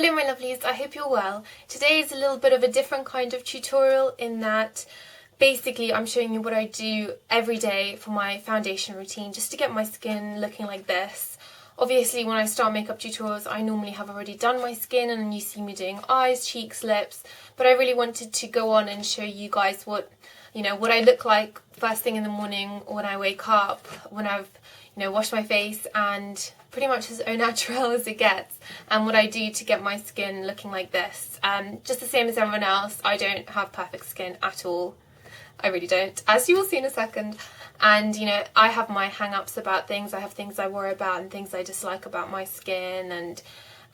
Hello my lovelies, I hope you're well. Today is a little bit of a different kind of tutorial in that basically I'm showing you what I do every day for my foundation routine just to get my skin looking like this. Obviously when I start makeup tutorials I normally have already done my skin and you see me doing eyes, cheeks, lips, but I really wanted to go on and show you guys what I look like first thing in the morning when I wake up, when I've washed my face, and pretty much as au naturel as it gets, and what I do to get my skin looking like this. Just the same as everyone else, I don't have perfect skin at all. I really don't, as you will see in a second. And I have my hang-ups about things, I have things I worry about and things I dislike about my skin, and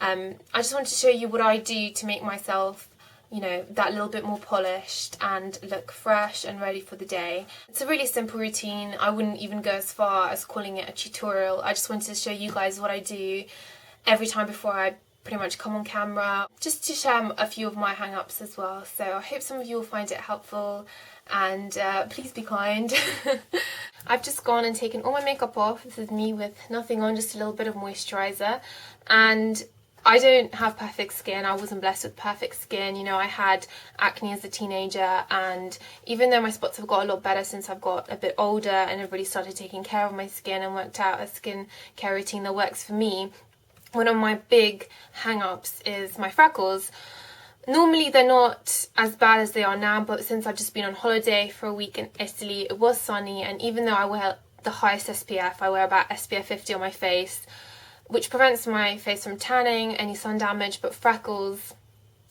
I just wanted to show you what I do to make myself that little bit more polished and look fresh and ready for the day. It's a really simple routine. I wouldn't even go as far as calling it a tutorial. I just wanted to show you guys what I do every time before I pretty much come on camera, just to share a few of my hang-ups as well. So I hope some of you will find it helpful, and please be kind. I've just gone and taken all my makeup off. This is me with nothing on, just a little bit of moisturiser, and I don't have perfect skin. I wasn't blessed with perfect skin. I had acne as a teenager, and even though my spots have got a lot better since I've got a bit older and I've really started taking care of my skin and worked out a skin care routine that works for me, one of my big hang-ups is my freckles. Normally they're not as bad as they are now, but since I've just been on holiday for a week in Italy, it was sunny, and even though I wear the highest SPF, I wear about SPF 50 on my face, which prevents my face from tanning, any sun damage, but freckles,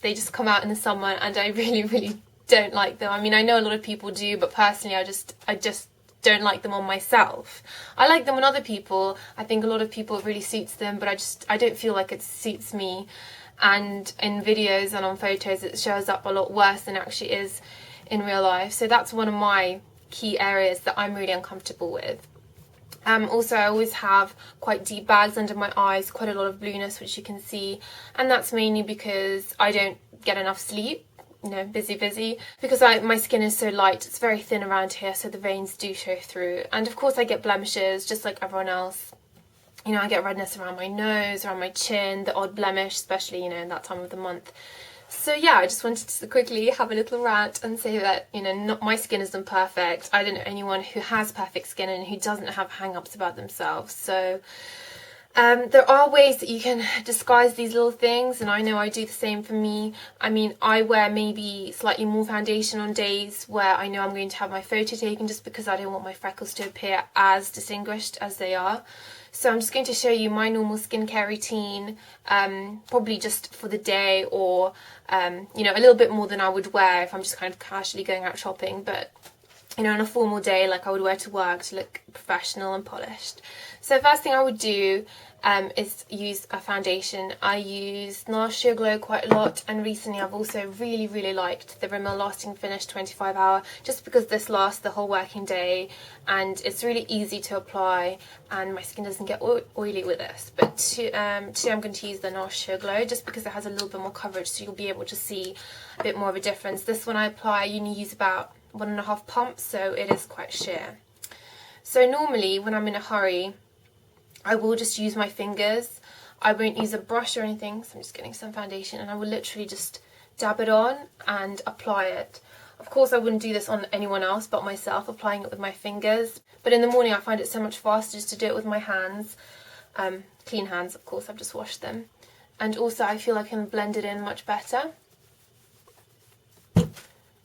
they just come out in the summer and I really don't like them. I mean, I know a lot of people do, but personally I just don't like them on myself. I like them on other people. I think a lot of people it really suits them, but I don't feel like it suits me. And in videos and on photos it shows up a lot worse than it actually is in real life. So that's one of my key areas that I'm really uncomfortable with. Also, I always have quite deep bags under my eyes, quite a lot of blueness, which you can see, and that's mainly because I don't get enough sleep. Busy, because my skin is so light, it's very thin around here, so the veins do show through. And of course I get blemishes just like everyone else. I get redness around my nose, around my chin, the odd blemish, especially in that time of the month. So yeah, I just wanted to quickly have a little rant and say that not my skin isn't perfect. I don't know anyone who has perfect skin and who doesn't have hang-ups about themselves. So there are ways that you can disguise these little things, and I know I do the same for me. I mean, I wear maybe slightly more foundation on days where I know I'm going to have my photo taken, just because I don't want my freckles to appear as distinguished as they are. So I'm just going to show you my normal skincare routine, probably just for the day, or a little bit more than I would wear if I'm just kind of casually going out shopping, but on a formal day like I would wear to work to look professional and polished. So first thing I would do is use a foundation. I use NARS Sheer Glow quite a lot, and recently I've also really liked the Rimmel Lasting Finish 25 hour, just because this lasts the whole working day and it's really easy to apply and my skin doesn't get oily with this. But today I'm going to use the NARS Sheer Glow just because it has a little bit more coverage, so you'll be able to see a bit more of a difference. This one I apply, you only use about 1.5 pumps, so it is quite sheer. So normally when I'm in a hurry I will just use my fingers. I won't use a brush or anything, so I'm just getting some foundation and I will literally just dab it on and apply it. Of course I wouldn't do this on anyone else but myself, applying it with my fingers, but in the morning I find it so much faster just to do it with my hands. Clean hands, of course, I've just washed them, and also I feel I can blend it in much better.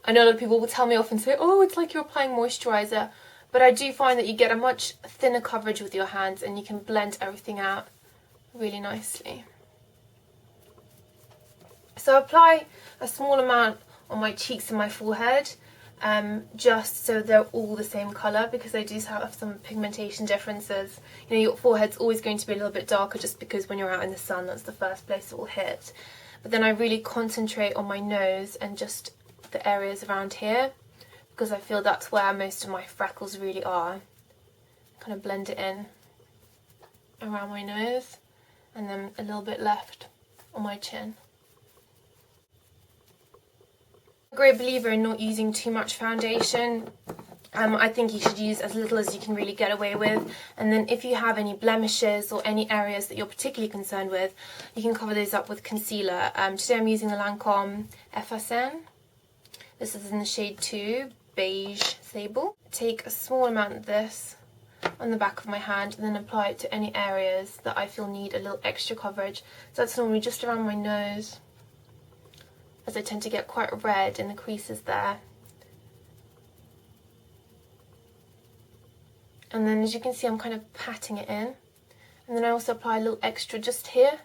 I know a lot of people will tell me off and say, oh, it's like you're applying moisturiser, but I do find that you get a much thinner coverage with your hands and you can blend everything out really nicely. So I apply a small amount on my cheeks and my forehead, just so they're all the same colour, because they do have some pigmentation differences. Your forehead's always going to be a little bit darker just because when you're out in the sun that's the first place it will hit. But then I really concentrate on my nose and just the areas around here, because I feel that's where most of my freckles really are. Kind of blend it in around my nose and then a little bit left on my chin. I'm a great believer in not using too much foundation. I think you should use as little as you can really get away with. And then if you have any blemishes or any areas that you're particularly concerned with, you can cover those up with concealer. Today I'm using the Lancome effacernes. This is in the shade 2, Beige Sable. Take a small amount of this on the back of my hand and then apply it to any areas that I feel need a little extra coverage. So that's normally just around my nose, as I tend to get quite red in the creases there. And then as you can see, I'm kind of patting it in. And then I also apply a little extra just here.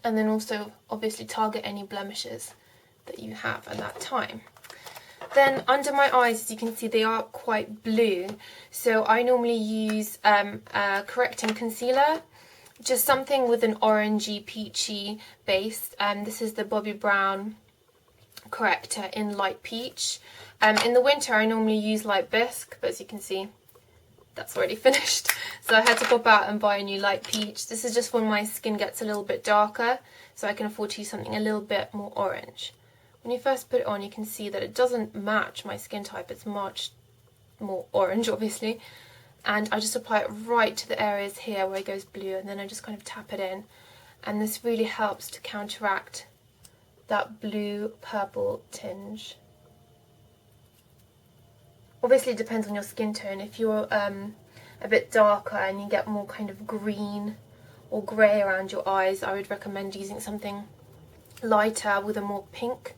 And then also obviously target any blemishes that you have at that time. Then under my eyes, as you can see, they are quite blue. So I normally use a correcting concealer, just something with an orangey, peachy base. This is the Bobbi Brown Corrector in light peach. In the winter I normally use light bisque, but as you can see that's already finished, so I had to pop out and buy a new light peach. This is just when my skin gets a little bit darker, so I can afford to use something a little bit more orange. When you first put it on, you can see that it doesn't match my skin type, it's much more orange obviously, and I just apply it right to the areas here where it goes blue, and then I just kind of tap it in, and this really helps to counteract that blue purple tinge. Obviously it depends on your skin tone. If you're a bit darker and you get more kind of green or grey around your eyes, I would recommend using something lighter with a more pink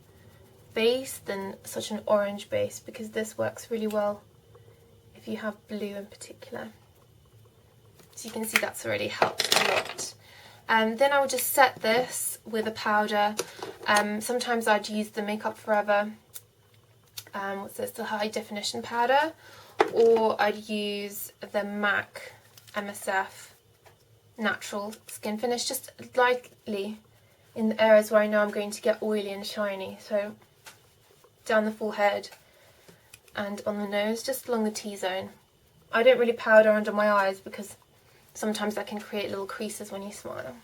base than such an orange base, because this works really well if you have blue in particular. So you can see that's already helped a lot. Then I would just set this with a powder. Sometimes I'd use the Makeup Forever, what's this, the high definition powder, or I'd use the MAC MSF natural skin finish, just lightly in the areas where I know I'm going to get oily and shiny. So down the forehead and on the nose, just along the T-zone. I don't really powder under my eyes because sometimes that can create little creases when you smile.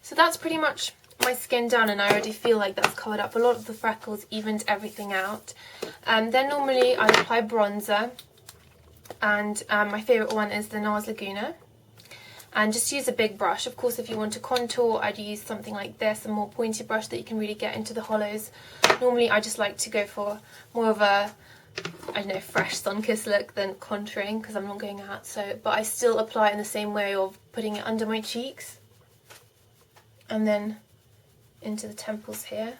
So that's pretty much my skin done, and I already feel like that's covered up a lot of the freckles, evened everything out. Then normally I apply bronzer, and my favourite one is the NARS Laguna. And just use a big brush. Of course, if you want to contour, I'd use something like this, a more pointy brush that you can really get into the hollows. Normally I just like to go for more of a, I don't know, fresh sun-kissed look than contouring, because I'm not going out. So, but I still apply it in the same way of putting it under my cheeks and then into the temples here,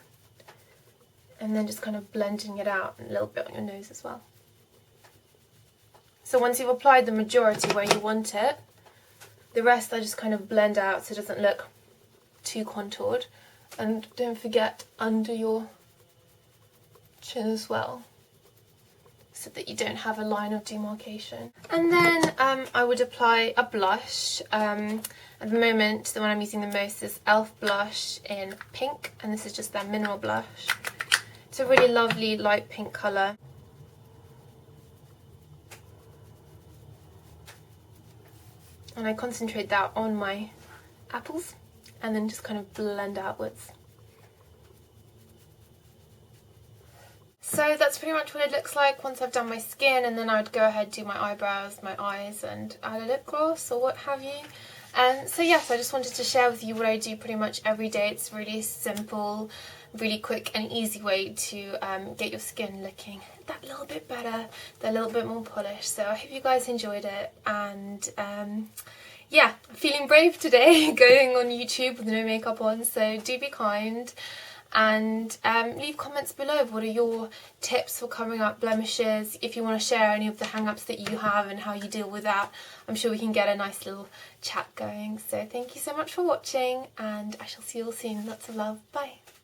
and then just kind of blending it out a little bit on your nose as well. So once you've applied the majority where you want it, the rest I just kind of blend out so it doesn't look too contoured. And don't forget under your chin as well, so that you don't have a line of demarcation. And then I would apply a blush. At the moment, the one I'm using the most is e.l.f. blush in pink, and this is just their mineral blush. It's a really lovely light pink colour. And I concentrate that on my apples and then just kind of blend outwards. So that's pretty much what it looks like once I've done my skin, and then I would go ahead do my eyebrows, my eyes, and add a lip gloss or what have you. So yes, I just wanted to share with you what I do pretty much every day. It's really simple, really quick and easy way to get your skin looking that little bit better, that little bit more polished. So I hope you guys enjoyed it, and yeah, feeling brave today going on YouTube with no makeup on, so do be kind. And leave comments below of what are your tips for covering up blemishes. If you want to share any of the hang-ups that you have and how you deal with that, I'm sure we can get a nice little chat going. So thank you so much for watching, and I shall see you all soon. Lots of love. Bye.